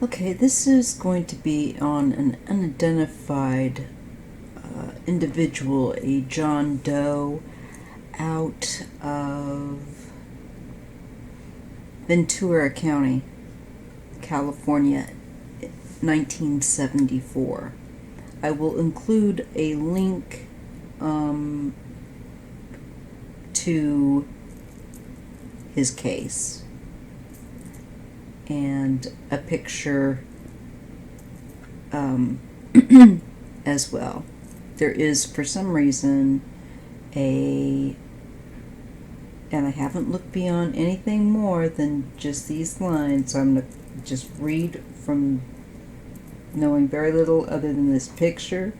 Okay, this is going to be on an unidentified individual, a John Doe, out of Ventura County, California, 1974. I will include a link to his case and a picture as well. There is, for some reason, and I haven't looked beyond anything more than just these lines, so I'm going to just read from knowing very little other than this picture.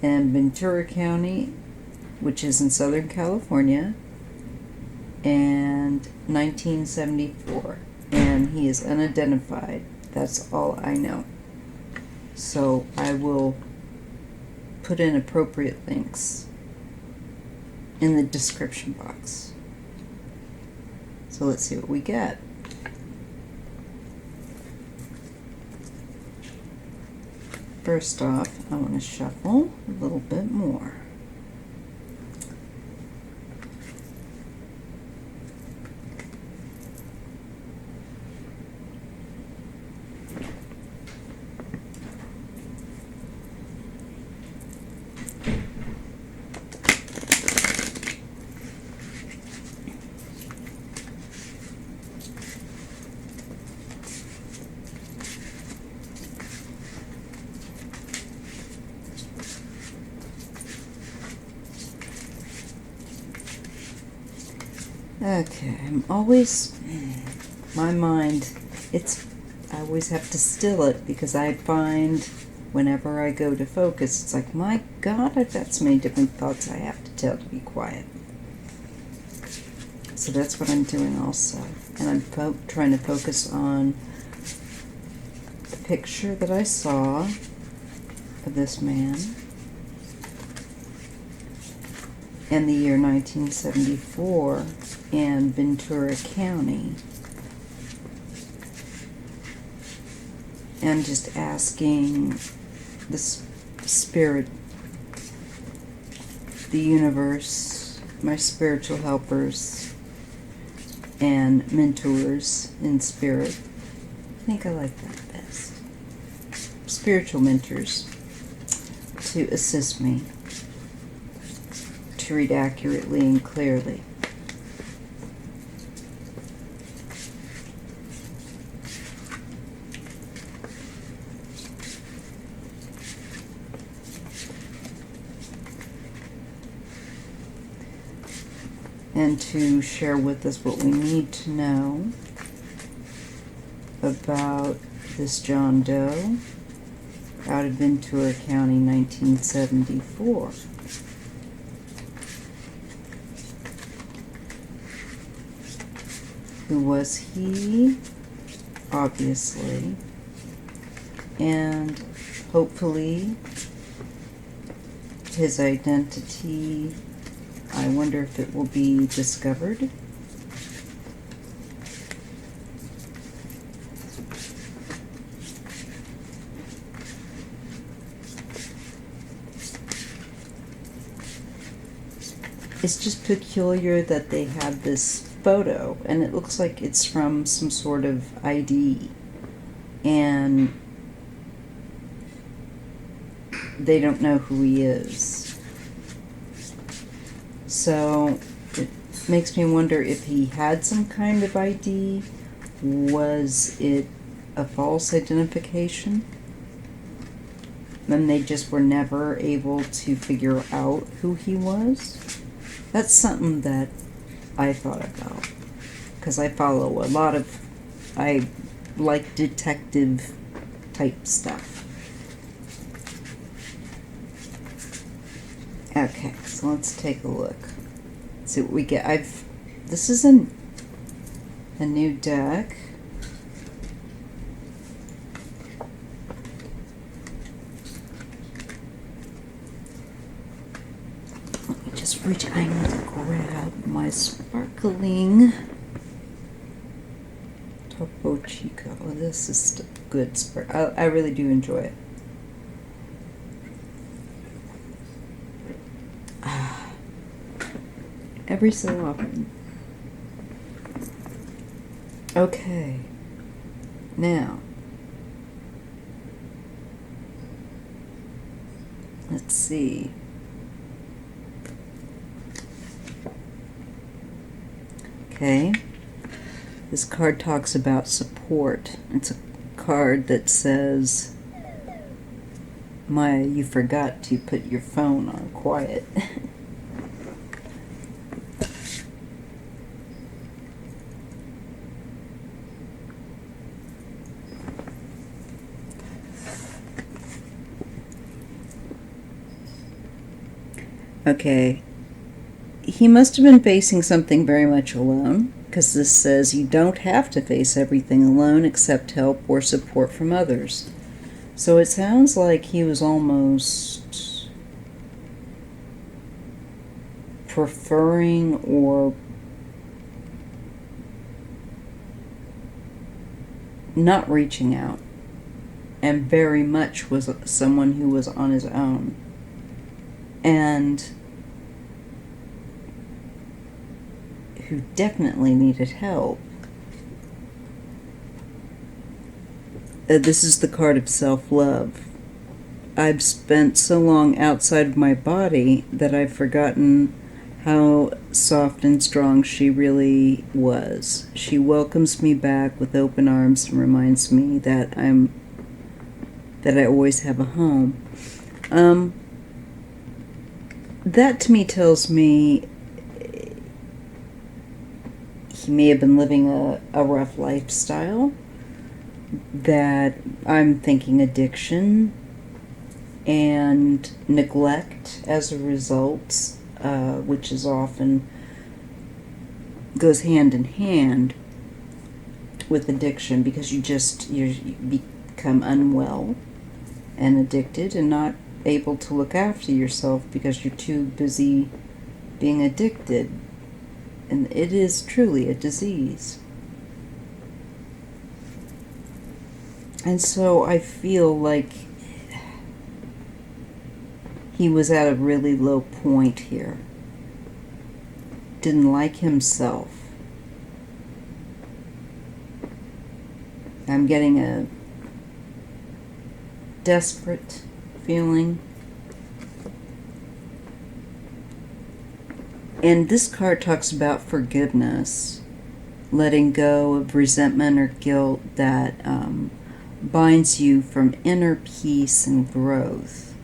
And Ventura County, which is in Southern California, and 1974. And he is unidentified. That's all I know. So I will put in appropriate links in the description box. So let's see what we get. First off, I want to shuffle a little bit more. Okay, my mind, I always have to still it because I find whenever I go to focus, it's like, my God, I've got so many different thoughts I have to tell to be quiet. So that's what I'm doing also. And I'm trying to focus on the picture that I saw of this man in the year 1974 in Ventura County, and just asking the spirit, the universe, my spiritual helpers and mentors in spirit. I think I like that best. Spiritual mentors to assist me to read accurately and clearly. And to share with us what we need to know about this John Doe out of Ventura County, 1974. Who was he? Obviously. And hopefully his identity, I wonder if it will be discovered. It's just peculiar that they have this photo, and it looks like it's from some sort of ID, and they don't know who he is. So it makes me wonder if he had some kind of ID. Was it a false identification? And they just were never able to figure out who he was? That's something that I thought about, because I follow I like detective type stuff. Okay, so let's take a look. Let's see what we get. This is a new deck. I need to grab my sparkling Topo Chico. This is good spray. I really do enjoy it. Every so often. Okay. Now, let's see. Okay. This card talks about support. It's a card that says, Maya, you forgot to put your phone on quiet. Okay. He must have been facing something very much alone, because this says you don't have to face everything alone except help or support from others. So it sounds like he was almost preferring or not reaching out, and very much was someone who was on his own. And who definitely needed help. This is the card of self-love. I've spent so long outside of my body that I've forgotten how soft and strong she really was. She welcomes me back with open arms and reminds me that I always have a home. That to me tells me he may have been living a rough lifestyle, that I'm thinking addiction and neglect as a result, which is often goes hand in hand with addiction, because you become unwell and addicted and not able to look after yourself because you're too busy being addicted. And it is truly a disease. And so I feel like he was at a really low point here. Didn't like himself. I'm getting a desperate feeling. And this card talks about forgiveness, letting go of resentment or guilt that binds you from inner peace and growth.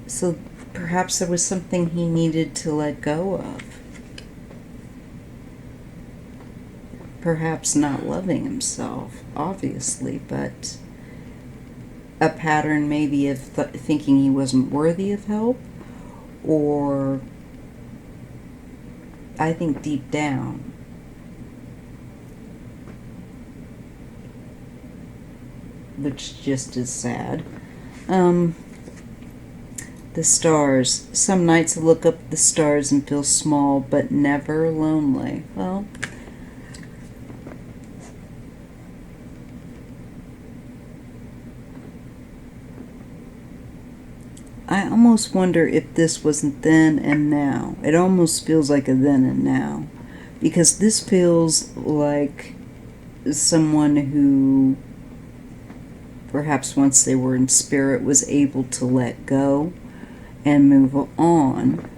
So perhaps there was something he needed to let go of. Perhaps not loving himself, obviously, but a pattern maybe of thinking he wasn't worthy of help, or I think deep down, which just is sad. The stars. Some nights I look up at the stars and feel small, but never lonely. Well, I almost wonder if this wasn't then and now. It almost feels like a then and now, because this feels like someone who perhaps once they were in spirit was able to let go and move on.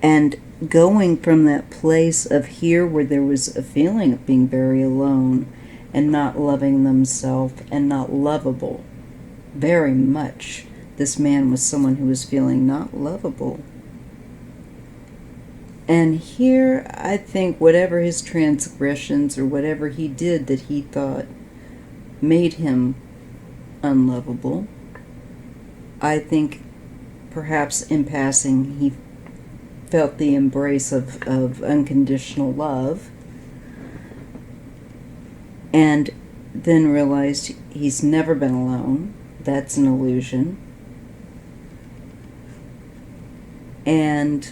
And going from that place of here where there was a feeling of being very alone and not loving themselves and not lovable. Very much this man was someone who was feeling not lovable. And here I think whatever his transgressions or whatever he did that he thought made him unlovable, I think perhaps in passing he felt the embrace of unconditional love, and then realized he's never been alone. That's an illusion. And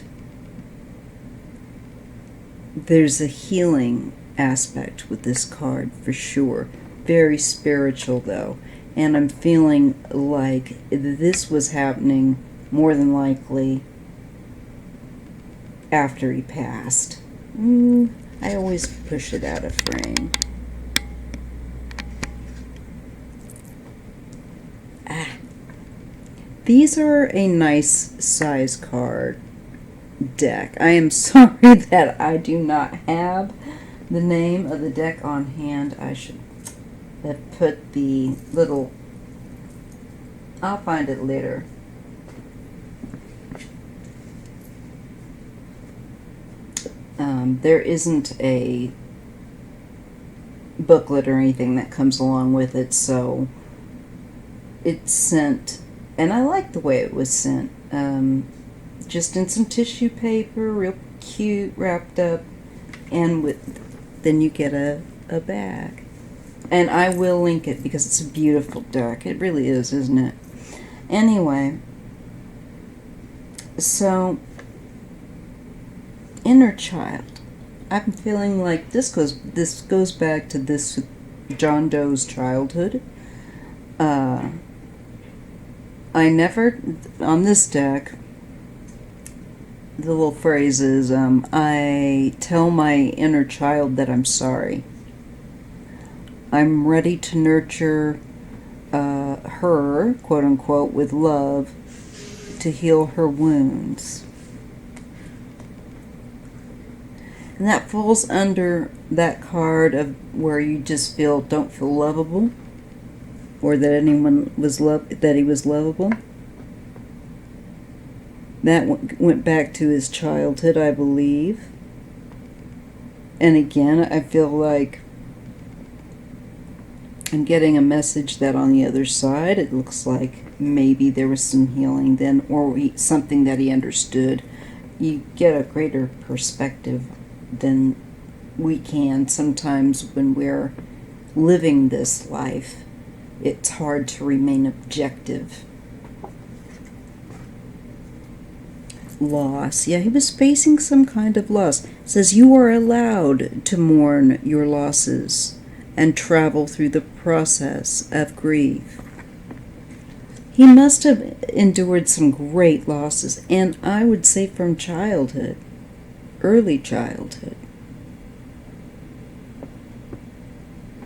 there's a healing aspect with this card for sure. Very spiritual though. And I'm feeling like this was happening more than likely after he passed. I always push it out of frame. These are a nice size card deck. I am sorry that I do not have the name of the deck on hand. I should have put the little... I'll find it later. There isn't a booklet or anything that comes along with it, so it's sent, and I like the way it was sent. Just in some tissue paper, real cute, wrapped up, and then you get a bag. And I will link it because it's a beautiful deck. It really is, isn't it? Anyway, so inner child. I'm feeling like this goes back to this John Doe's childhood. I never, on this deck, the little phrase is, I tell my inner child that I'm sorry. I'm ready to nurture her, quote unquote, with love to heal her wounds. And that falls under that card of where you just don't feel lovable, or that anyone that he was lovable. That went back to his childhood, I believe. And again, I feel like I'm getting a message that on the other side, it looks like maybe there was some healing then, or something that he understood. You get a greater perspective than we can sometimes when we're living this life. It's hard to remain objective. Loss. Yeah, he was facing some kind of loss. It says you are allowed to mourn your losses and travel through the process of grief. He must have endured some great losses, and I would say from childhood, early childhood.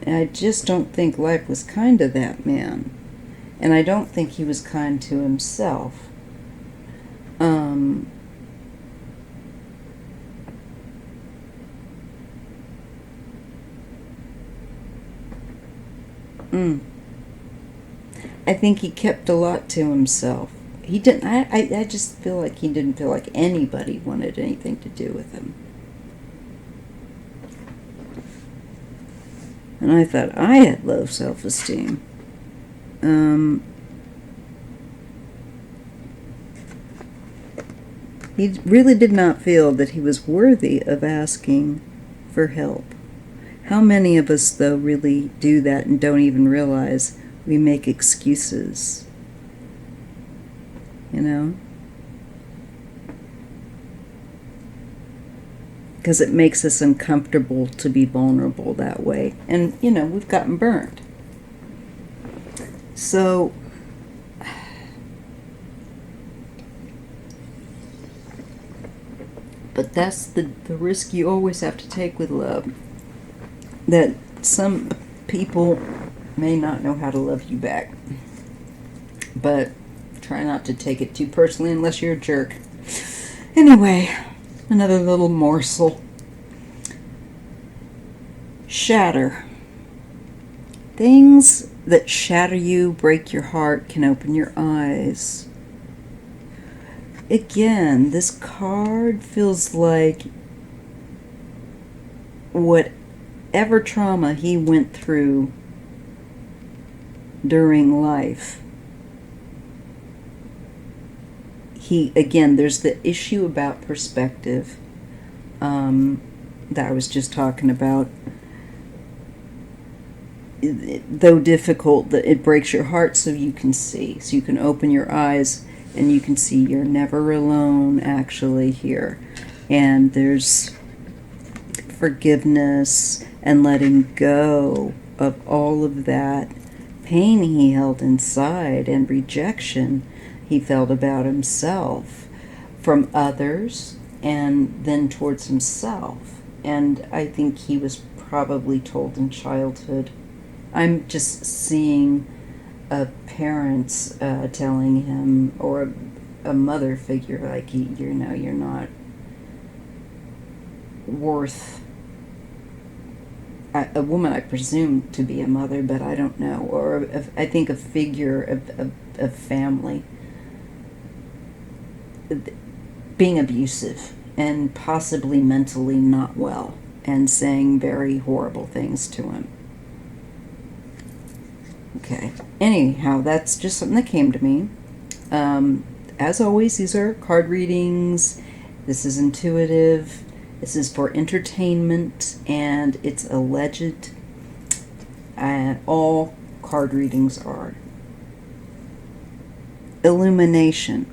And I just don't think life was kind to that man. And I don't think he was kind to himself. I think he kept a lot to himself. He didn't. I just feel like he didn't feel like anybody wanted anything to do with him. And I thought I had low self-esteem. He really did not feel that he was worthy of asking for help. How many of us, though, really do that and don't even realize we make excuses? You know? Because it makes us uncomfortable to be vulnerable that way. And, you know, we've gotten burned. So, but that's the risk you always have to take with love. That some people may not know how to love you back. But try not to take it too personally unless you're a jerk. Anyway, another little morsel. Shatter. Things that shatter you, break your heart, can open your eyes. Again, this card feels like whatever trauma he went through during life. Again, there's the issue about perspective that I was just talking about. Though difficult, that it breaks your heart so you can see. So you can open your eyes and you can see you're never alone actually here. And there's forgiveness and letting go of all of that pain he held inside and rejection he felt about himself from others and then towards himself. And I think he was probably told in childhood. I'm just seeing parents telling him, or a mother figure, like, you're not worth. A woman, I presume to be a mother, but I don't know. Or I think a figure of family being abusive and possibly mentally not well and saying very horrible things to him. Okay. Anyhow, that's just something that came to me. As always, these are card readings. This is intuitive. This is for entertainment, and it's alleged. And all card readings are. Illumination.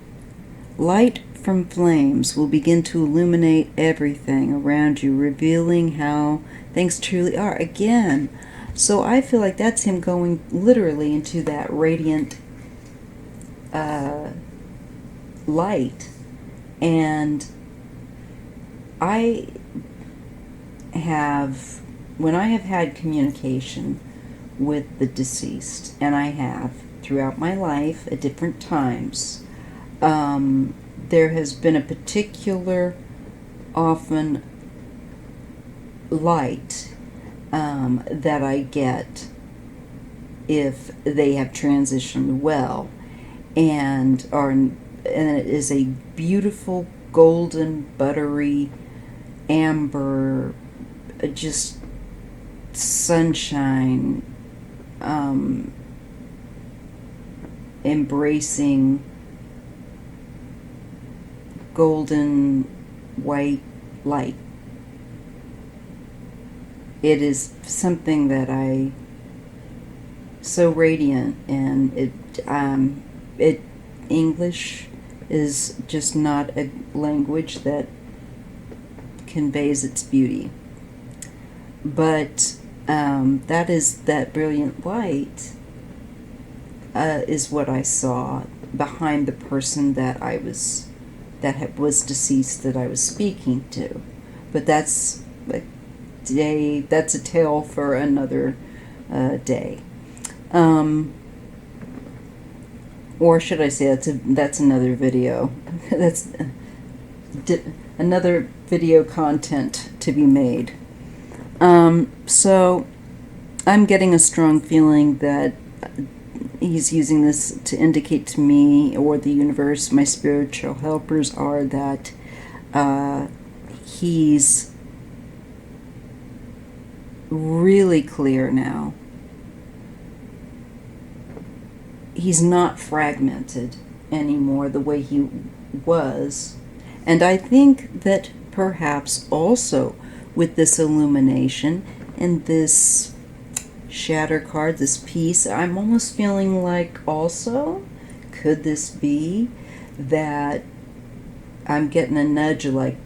Light from flames will begin to illuminate everything around you, revealing how things truly are. Again, so I feel like that's him going literally into that radiant light. And when I have had communication with the deceased, and I have throughout my life at different times, there has been a particular, often, light that I get if they have transitioned well, and it is a beautiful golden, buttery, amber, just sunshine, embracing golden white light. It is something that so radiant, and English is just not a language that conveys its beauty. But that brilliant light is what I saw behind the person that was deceased that I was speaking to. But that's a tale for another day. Or should I say that's another video. That's another video content to be made. So I'm getting a strong feeling that he's using this to indicate to me, or the universe, my spiritual helpers are, that he's really clear now. He's not fragmented anymore the way he was. And I think that perhaps also with this illumination and this shatter card, this piece, I'm almost feeling like also, could this be that I'm getting a nudge like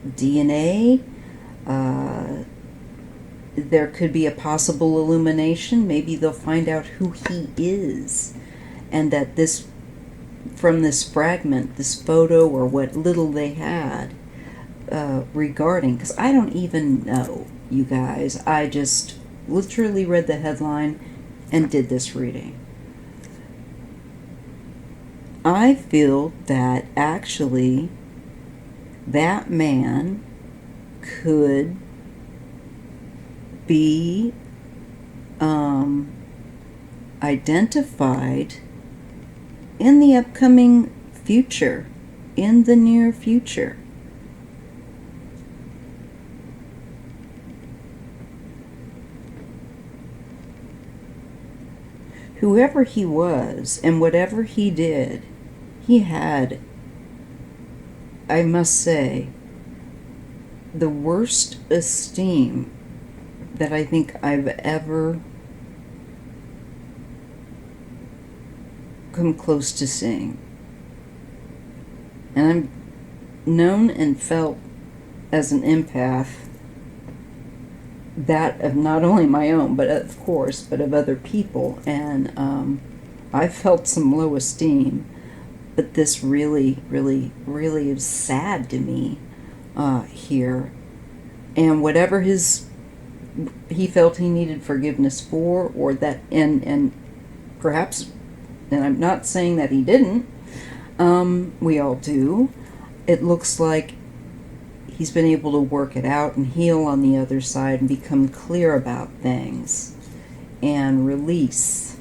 DNA? There could be a possible illumination. Maybe they'll find out who he is, and that from this fragment, this photo, or what little they had regarding, because I don't even know, you guys. I just literally read the headline and did this reading. I feel that actually that man could be identified in the upcoming future, in the near future. Whoever he was and whatever he did, he had, I must say, the worst esteem that I think I've ever come close to seeing. And I'm known and felt as an empath that of not only my own, but of course, but of other people, and I felt some low esteem. But this really, really, really is sad to me here. And whatever he felt he needed forgiveness for, or that, and perhaps, and I'm not saying that he didn't, we all do. It looks like he's been able to work it out and heal on the other side and become clear about things and release.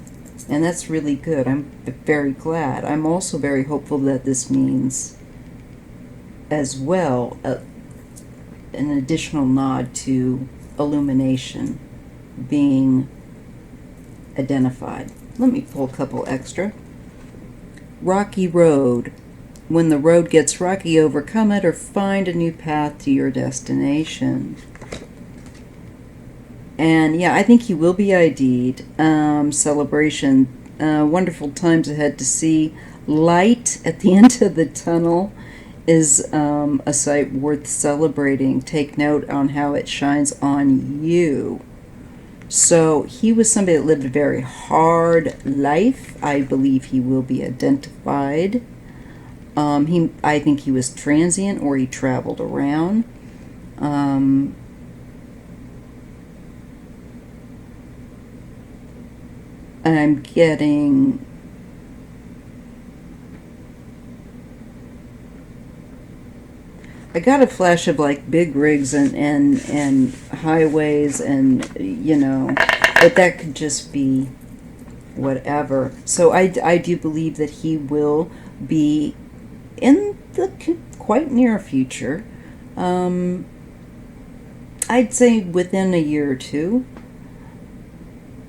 And that's really good. I'm very glad. I'm also very hopeful that this means as well an additional nod to illumination being identified. Let me pull a couple extra. Rocky road. When the road gets rocky, overcome it or find a new path to your destination. And yeah, I think he will be ID'd. Celebration. Wonderful times ahead to see. Light at the end of the tunnel is a sight worth celebrating. Take note on how it shines on you. So he was somebody that lived a very hard life. I believe he will be identified. I think he was transient, or he traveled around. I'm getting I got a flash of like big rigs and highways, and but that could just be whatever. So I do believe that he will be in the quite near future. I'd say within a year or two,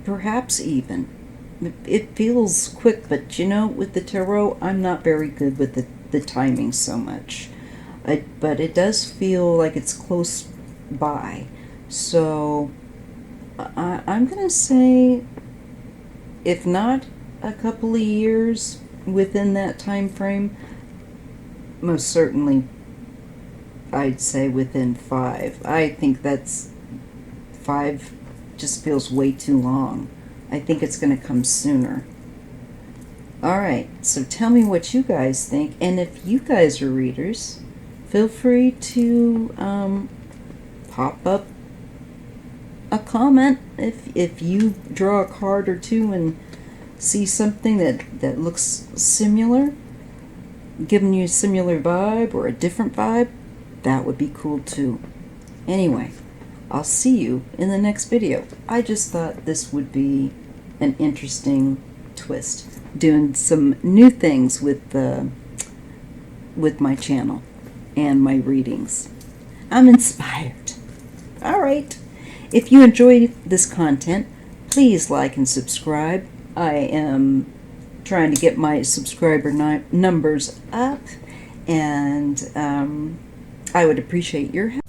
perhaps even. It feels quick, but with the tarot, I'm not very good with the timing so much. But it does feel like it's close by. So I'm going to say, if not a couple of years within that time frame, most certainly I'd say within 5. I think that's 5 just feels way too long. I think it's going to come sooner. Alright, so tell me what you guys think, and if you guys are readers, feel free to pop up a comment if you draw a card or two and see something that looks similar, giving you a similar vibe or a different vibe. That would be cool too. Anyway, I'll see you in the next video. I just thought this would be an interesting twist, doing some new things with my channel and my readings. I'm inspired. All right. If you enjoyed this content, please like and subscribe. I am trying to get my subscriber numbers up, and I would appreciate your help.